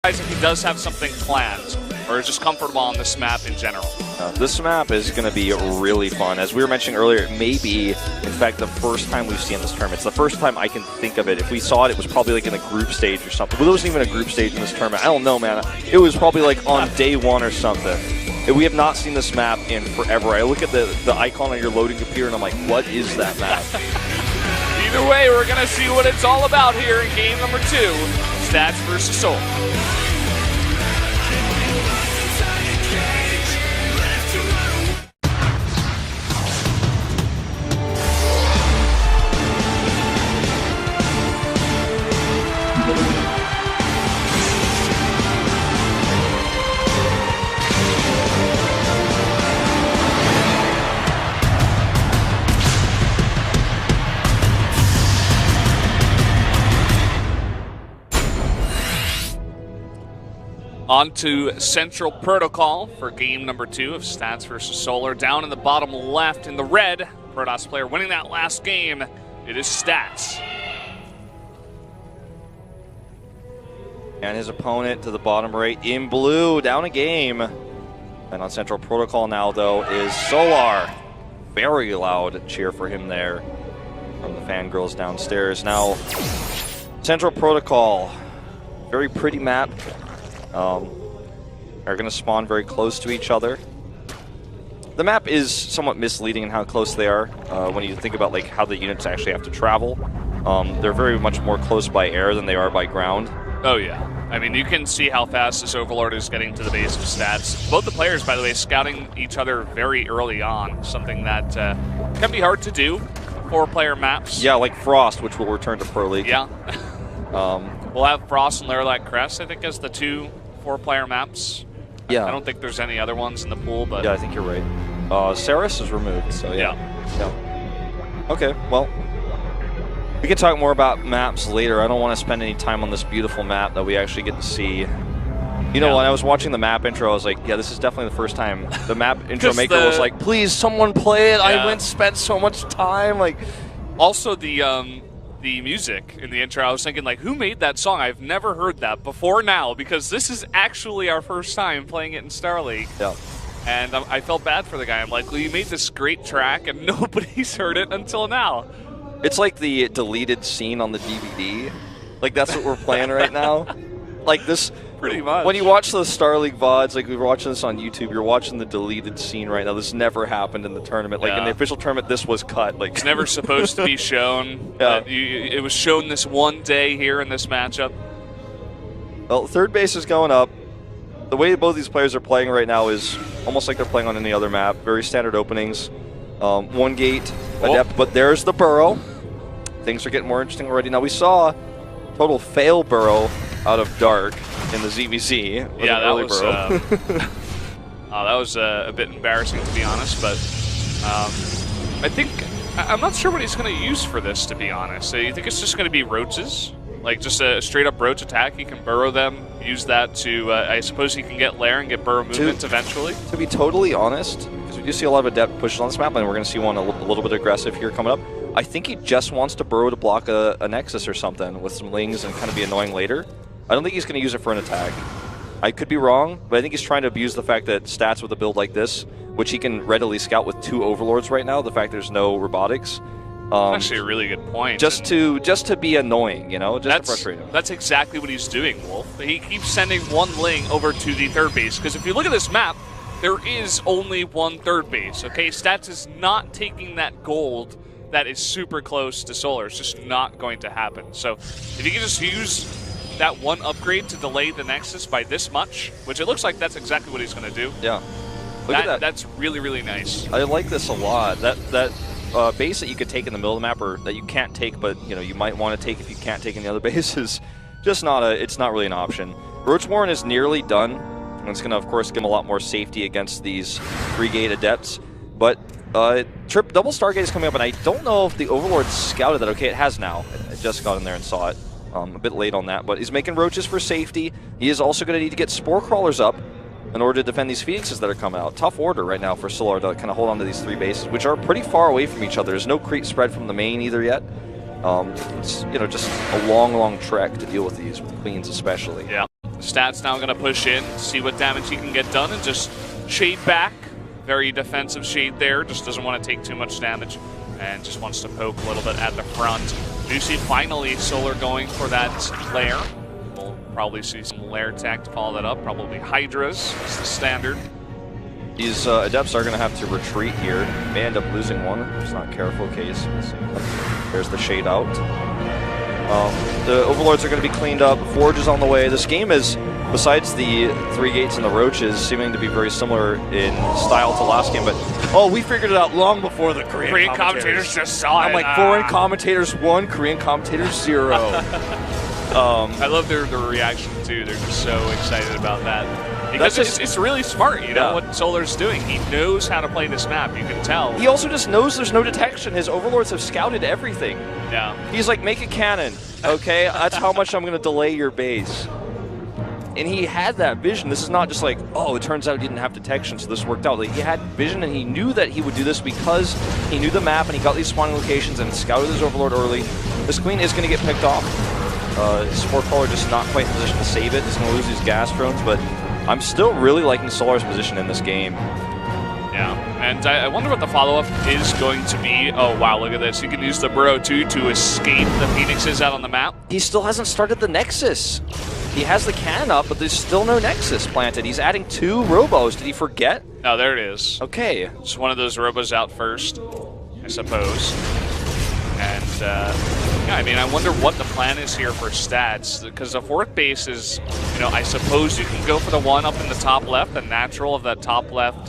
if he does have something planned, or is just comfortable on this map in general. This map is going to be really fun. As we were mentioning earlier, it may be, in fact, the first time we've seen this tournament. It's the first time I can think of it. If we saw it, it was probably like in a group stage or something. But there wasn't even a group stage in this tournament. I don't know, man. It was probably like on day one or something. We have not seen this map in forever. I look at the icon on your loading computer and I'm like, what is that map? Either way, we're going to see what it's all about here in game number 2, Stats versus Soul. On to Central Protocol for game number 2 of Stats versus Solar. Down in the bottom left in the red, Protoss player winning that last game, it is Stats. And his opponent to the bottom right in blue, down a game. And on Central Protocol now, though, is Solar. Very loud cheer for him there from the fangirls downstairs. Now, Central Protocol, very pretty map. Are going to spawn very close to each other. The map is somewhat misleading in how close they are when you think about like how the units actually have to travel. They're very much more close by air than they are by ground. Oh yeah. I mean, you can see how fast this Overlord is getting to the base of Stats. Both the players, by the way, scouting each other very early on, something that can be hard to do, 4-player maps. Yeah, like Frost, which will return to Pro League. Yeah. We'll have Frost and Lairlac Crest, I think, as the 2 4-player maps. Yeah. I don't think there's any other ones in the pool, but... Yeah, I think you're right. Saris is removed, so yeah. Okay, well, we can talk more about maps later. I don't want to spend any time on this beautiful map that we actually get to see. You know, when I was watching the map intro, I was like, yeah, this is definitely the first time the map intro maker was like, please, someone play it. I went spent so much time. Like, also, the music in the intro, I was thinking, like, who made that song? I've never heard that before now, because this is actually our first time playing it in StarLeague. Yeah. And I felt bad for the guy. I'm like, well, you made this great track, and nobody's heard it until now. It's like the deleted scene on the DVD. Like, that's what we're playing right now. Like, this... Pretty much. When you watch the StarLeague VODs, like we were watching this on YouTube, you're watching the deleted scene right now. This never happened in the tournament. Like in the official tournament, this was cut. Like it's never supposed to be shown. It was shown this one day here in this matchup. Well, third base is going up. The way both these players are playing right now is almost like they're playing on any other map. Very standard openings. One gate, adept, but there's the burrow. Things are getting more interesting already. Now we saw total fail burrow out of Dark in the ZVZ. Yeah, that was a bit embarrassing, to be honest, but I'm not sure what he's going to use for this, to be honest. You think it's just going to be roaches? Like just a straight-up roach attack? He can burrow them, use that to, I suppose he can get lair and get burrow movement eventually? To be totally honest, because we do see a lot of adept pushes on this map, and we're going to see one a little bit aggressive here coming up. I think he just wants to burrow to block a Nexus or something with some lings and kind of be annoying later. I don't think he's going to use it for an attack. I could be wrong, but I think he's trying to abuse the fact that Stats with a build like this, which he can readily scout with 2 Overlords right now, the fact there's no robotics. Actually a really good point. Just to be annoying, you know, just to frustrate him. That's exactly what he's doing, Wolf. He keeps sending one ling over to the third base, because if you look at this map, there is only one third base, okay? Stats is not taking that gold that is super close to Solar. It's just not going to happen. So if you can just use that one upgrade to delay the Nexus by this much, which it looks like that's exactly what he's going to do. Yeah. Look at that. That's really, really nice. I like this a lot. That base that you could take in the middle of the map, or that you can't take, but you know you might want to take if you can't take any other bases, just it's not really an option. Roach Warren is nearly done, and it's going to, of course, give him a lot more safety against these 3-gate adepts. But double Stargate is coming up, and I don't know if the Overlord scouted that. Okay, it has now. I just got in there and saw it. A bit late on that, but he's making roaches for safety. He is also going to need to get Spore Crawlers up in order to defend these Phoenixes that are coming out. Tough order right now for Solar to kind of hold on to these 3 bases, which are pretty far away from each other. There's no creep spread from the main either yet. It's just a long, long trek to deal with these, with Queens especially. Yeah. Stats now going to push in, see what damage he can get done, and just shade back. Very defensive shade there, just doesn't want to take too much damage, and just wants to poke a little bit at the front. You see finally Solar going for that lair. We'll probably see some lair tech to follow that up, probably Hydras, it's the standard. These Adepts are going to have to retreat here. May end up losing one if it's not careful case. There's the shade out. The Overlords are going to be cleaned up. Forge is on the way. This game is, besides the 3 gates and the roaches, seeming to be very similar in style to last game. But oh, we figured it out long before the Korean commentators just saw it. I'm like, foreign commentators 1, Korean commentators 0. I love their reaction too. They're just so excited about that. Because it's really smart, you know, what Solar's doing. He knows how to play this map, you can tell. He also just knows there's no detection. His Overlords have scouted everything. Yeah. He's like, make a cannon, okay? That's how much I'm going to delay your base. And he had that vision. This is not just like, oh, it turns out he didn't have detection, so this worked out. Like, he had vision, and he knew that he would do this because he knew the map, and he got these spawning locations and scouted his Overlord early. This Queen is going to get picked off. Sport Crawler just not quite in position to save it. He's going to lose these gas drones, but I'm still really liking Solar's position in this game. Yeah, and I wonder what the follow-up is going to be. Oh, wow, look at this. You can use the Burrow, too, to escape the Phoenixes out on the map. He still hasn't started the Nexus. He has the cannon up, but there's still no Nexus planted. He's adding 2 Robos. Did he forget? Oh, there it is. Okay. Just one of those Robos out first, I suppose. And, yeah, I mean, I wonder what the plan is here for Stats, because the 4th base is, you know, I suppose you can go for the one up in the top left, the natural of that top left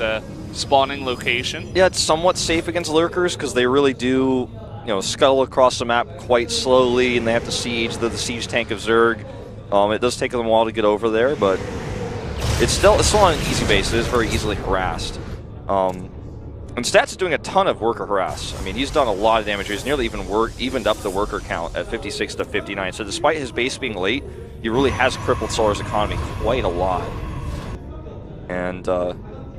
spawning location. Yeah, it's somewhat safe against lurkers, because they really do, you know, scuttle across the map quite slowly, and they have to siege the siege tank of Zerg. It does take them a while to get over there, but it's still on an easy base. It is very easily harassed. And Stats is doing a ton of worker harass. I mean, he's done a lot of damage. He's nearly evened up the worker count at 56 to 59. So despite his base being late, he really has crippled Solar's economy quite a lot. And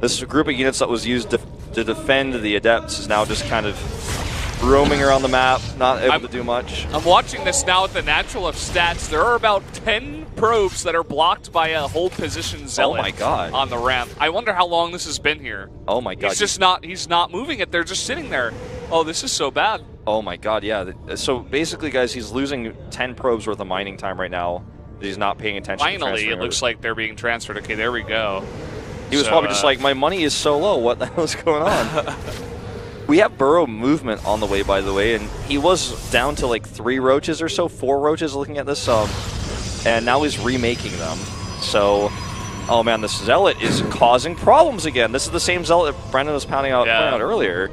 this group of units that was used to defend the Adepts is now just kind of roaming around the map, not able to do much. I'm watching this now with the natural of Stats. There are about 10 probes that are blocked by a hold position Zealot. Oh my god. On the ramp. I wonder how long this has been here. Oh my god. He's not moving it. They're just sitting there. Oh, this is so bad. Oh my god, yeah. So basically, guys, he's losing 10 probes worth of mining time right now. He's not paying attention. Finally, it looks like they're being transferred. Okay, there we go. He was probably just like, my money is so low. What the hell is going on? We have Burrow movement on the way, by the way, and he was down to like 3 roaches or so, 4 roaches looking at this, and now he's remaking them. So, oh man, this Zealot is causing problems again. This is the same Zealot that Brendan was pointing out earlier.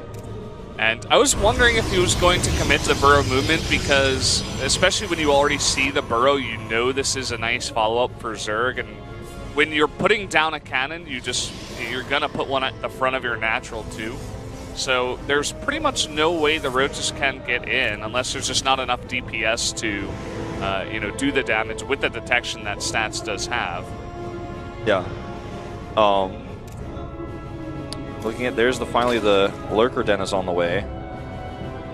And I was wondering if he was going to commit to the Burrow movement because, especially when you already see the Burrow, you know this is a nice follow-up for Zerg, and when you're putting down a cannon, you're gonna put one at the front of your natural too. So there's pretty much no way the roaches can get in unless there's just not enough DPS to, you know, do the damage with the detection that Stats does have. Yeah. Looking at finally the lurker den is on the way.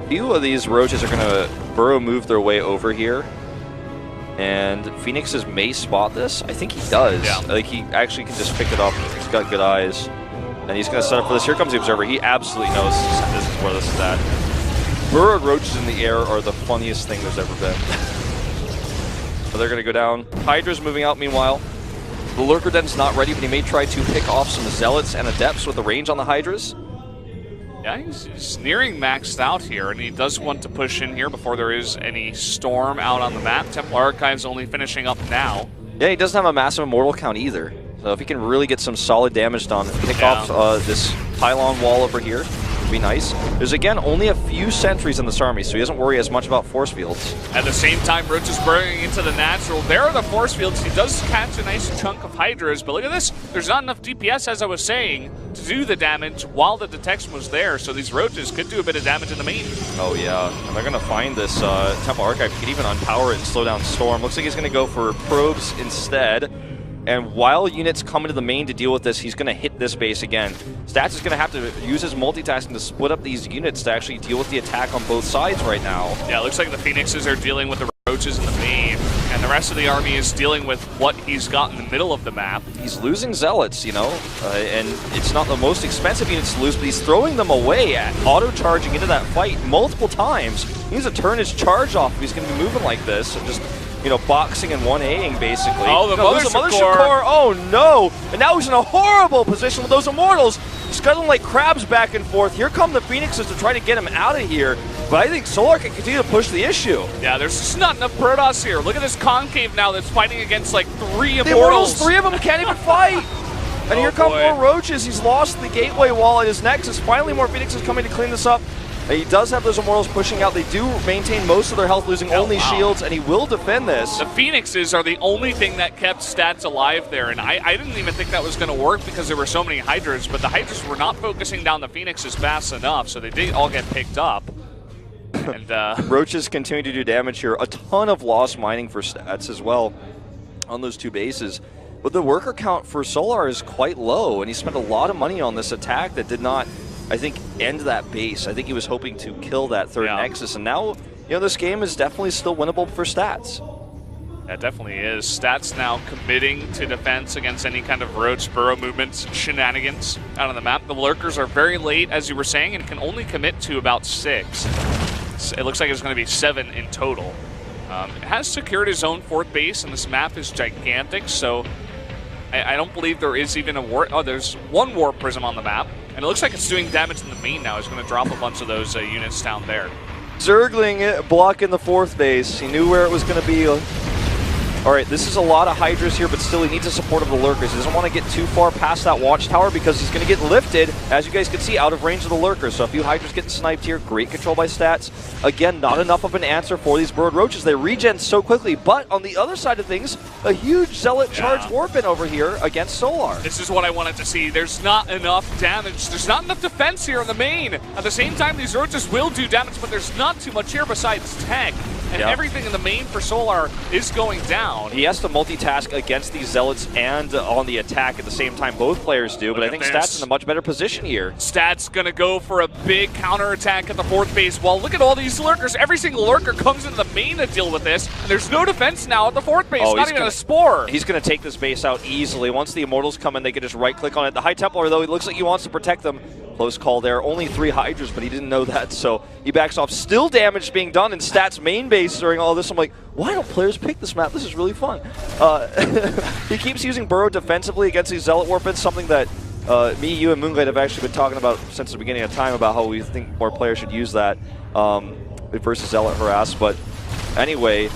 A few of these roaches are gonna Burrow move their way over here, and Phoenixes may spot this. I think he does. Yeah. Like he actually can just pick it up. He's got good eyes. And he's going to set up for this. Here comes the Observer. He absolutely knows this is where this is at. Burrowed roaches in the air are the funniest thing there's ever been. So they're going to go down. Hydra's moving out meanwhile. The Lurker Den's not ready, but he may try to pick off some Zealots and Adepts with the range on the Hydras. Yeah, he's nearing maxed out here, and he does want to push in here before there is any storm out on the map. Templar Archive's only finishing up now. Yeah, he doesn't have a massive immortal count either. So if he can really get some solid damage done, pick off this pylon wall over here, would be nice. There's, again, only a few sentries in this army, so he doesn't worry as much about force fields. At the same time, Roach is burrowing into the natural. There are the force fields. He does catch a nice chunk of Hydras, but look at this. There's not enough DPS, as I was saying, to do the damage while the detection was there, so these Roaches could do a bit of damage in the main. Oh, yeah. And they're going to find this Temple Archive. He could even unpower it and slow down Storm. Looks like he's going to go for probes instead. And while units come into the main to deal with this, he's going to hit this base again. Stats is going to have to use his multitasking to split up these units to actually deal with the attack on both sides right now. Yeah, it looks like the Phoenixes are dealing with the Roaches in the main, and the rest of the army is dealing with what he's got in the middle of the map. He's losing Zealots, you know, and it's not the most expensive units to lose, but he's throwing them away at auto-charging into that fight multiple times. He needs to turn his charge off if he's going to be moving like this, and just, you know, boxing and 1Aing basically. Oh, the Mothership Core. Oh no! And now he's in a horrible position with those Immortals scuttling like crabs back and forth. Here come the Phoenixes to try to get him out of here, but I think Solar can continue to push the issue. Yeah, there's just not enough Protoss here. Look at this Concave now that's fighting against like 3 Immortals. The Immortals, 3 of them can't even fight! And here come more Roaches. He's lost the gateway wall at his Nexus. Finally, more Phoenixes coming to clean this up. He does have those Immortals pushing out. They do maintain most of their health, losing only shields, and he will defend this. The Phoenixes are the only thing that kept Stats alive there, and I didn't even think that was going to work because there were so many Hydras, but the Hydras were not focusing down the Phoenixes fast enough, so they did all get picked up. And Roaches continue to do damage here. A ton of lost mining for Stats as well on those 2 bases. But the worker count for Solar is quite low, and he spent a lot of money on this attack that did not, I think, end that base. I think he was hoping to kill that 3rd Nexus, and now, you know, this game is definitely still winnable for Stats. That definitely is. Stats now committing to defense against any kind of Roach burrow movements, shenanigans out on the map. The Lurkers are very late, as you were saying, and can only commit to about 6. It looks like it's going to be 7 in total. It has secured his own 4th base, and this map is gigantic, so I don't believe there is even a war. Oh, there's 1 War Prism on the map, and it looks like it's doing damage in the main now. It's going to drop a bunch of those units down there. Zergling blocking the 4th base. He knew where it was going to be. All right, this is a lot of Hydras here, but still he needs the support of the Lurkers. He doesn't want to get too far past that watchtower because he's going to get lifted, as you guys can see, out of range of the Lurkers. So a few Hydras getting sniped here. Great control by Stats. Again, not enough of an answer for these Burrowed Roaches. They regen so quickly, but on the other side of things, a huge Zealot charge Warpin over here against Solar. This is what I wanted to see. There's not enough damage. There's not enough defense here in the main. At the same time, these Roaches will do damage, but there's not too much here besides tech. And everything in the main for Solar is going down. He has to multitask against these Zealots and on the attack at the same time. Both players do, but I think Stats in a much better position here. Stats going to go for a big counterattack at the 4th base. Well, look at all these Lurkers. Every single Lurker comes into the main to deal with this. And there's no defense now at the 4th base, not even a Spore. He's going to take this base out easily. Once the Immortals come in, they can just right-click on it. The High Templar, though, it looks like he wants to protect them. Close call there. Only 3 Hydras, but he didn't know that, so he backs off. Still damage being done in Stats' main base during all this. I'm like, why don't players pick this map? This is really fun. He keeps using Burrow defensively against these Zealot Warpins, something that me, you, and Moonglade have actually been talking about since the beginning of time about how we think more players should use that versus Zealot Harass. But anyway,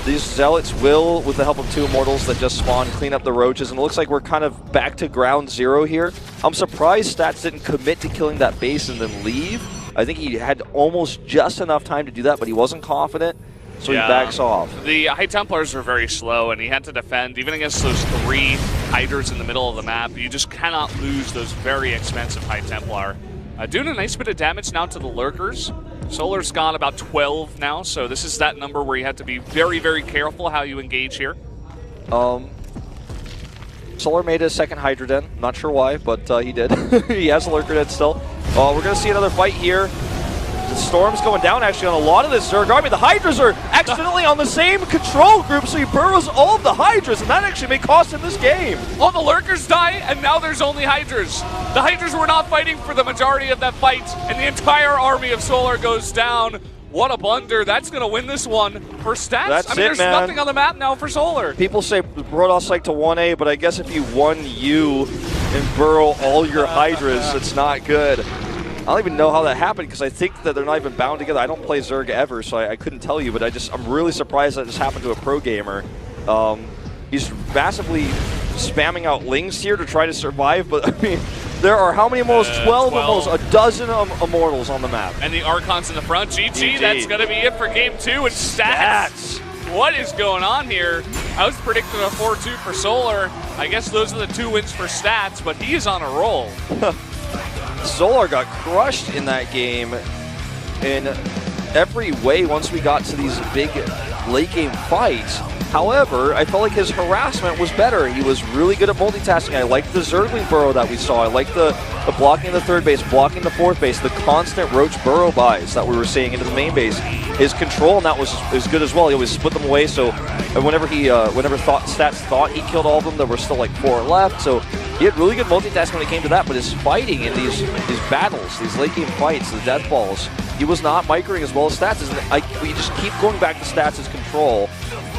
these Zealots will, with the help of 2 Immortals that just spawned, clean up the Roaches, and it looks like we're kind of back to ground zero here. I'm surprised Stats didn't commit to killing that base and then leave. I think he had almost just enough time to do that, but he wasn't confident, so he backs off. The High Templars were very slow, and he had to defend, even against those 3 Hydras in the middle of the map. You just cannot lose those very expensive High Templar. Doing a nice bit of damage now to the Lurkers. Solar's got about 12 now, so this is that number where you have to be very, very careful how you engage here. Solar made a 2nd Hydra Den. Not sure why, but he did. He has a Lurker Den still. We're going to see another fight here. The Storm's going down actually on a lot of this Zerg army. The Hydras are accidentally on the same control group, so he burrows all of the Hydras, and that actually may cost him this game. All the Lurkers die, and now there's only Hydras. The Hydras were not fighting for the majority of that fight, and the entire army of Solar goes down. What a blunder. That's going to win this one for Stats. There's nothing on the map now for Solar. People say Protoss like to 1A, but I guess if you 1U and burrow all your Hydras, it's not good. I don't even know how that happened because I think that they're not even bound together. I don't play Zerg ever, so I couldn't tell you, but I'm really surprised that this happened to a pro gamer. He's massively spamming out Lings here to try to survive, but I mean, there are how many Immortals? 12 Immortals, a dozen Immortals on the map. And the Archons in the front. GG, that's going to be it for game 2. And Stats. What is going on here? I was predicting a 4-2 for Solar. I guess those are the 2 wins for Stats, but he is on a roll. Solar got crushed in that game in every way once we got to these big late game fights. However, I felt like his harassment was better. He was really good at multitasking. I liked the Zergling burrow that we saw. I liked the blocking the third base, blocking the fourth base, the constant Roach burrow buys that we were seeing into the main base. His control and that was good as well. He always split them away, so whenever Stats thought he killed all of them, there were still like 4 left. So he had really good multitasking when it came to that, but his fighting in these battles, these late game fights, the death balls, he was not microing as well as Stats. We just keep going back to Stats' control,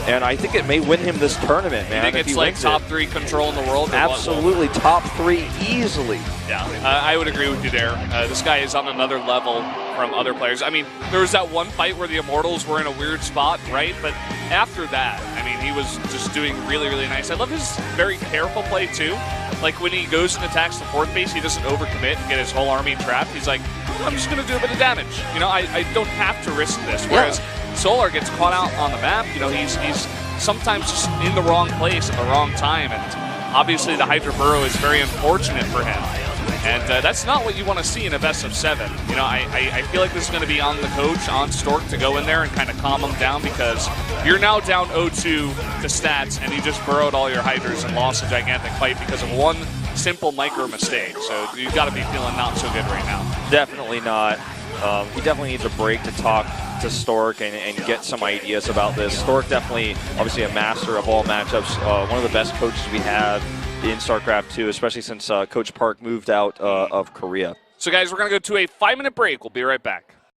and I think it may win him this tournament, man. You think it's like top 3 control in the world? Absolutely, top 3 easily. Yeah, I would agree with you there. This guy is on another level from other players. I mean, there was that one fight where the Immortals were in a weird spot, right? But after that, I mean, he was just doing really, really nice. I love his very careful play, too. Like, when he goes and attacks the fourth base, he doesn't overcommit and get his whole army trapped. He's like, I'm just going to do a bit of damage. You know, I don't have to risk this. Whereas Solar gets caught out on the map. You know, he's sometimes just in the wrong place at the wrong time. And obviously the Hydra Burrow is very unfortunate for him. And that's not what you want to see in a best of 7. You know, I feel like this is going to be on the coach, on Stork, to go in there and kind of calm him down, because you're now down 0-2 to Stats, and you just burrowed all your Hydras and lost a gigantic fight because of one simple micro mistake. So you've got to be feeling not so good right now. Definitely not. He definitely needs a break to talk to Stork and get some ideas about this. Stork definitely, obviously, a master of all matchups. One of the best coaches we have in StarCraft 2, especially since Coach Park moved out of Korea. So, guys, we're going to go to a 5-minute break. We'll be right back.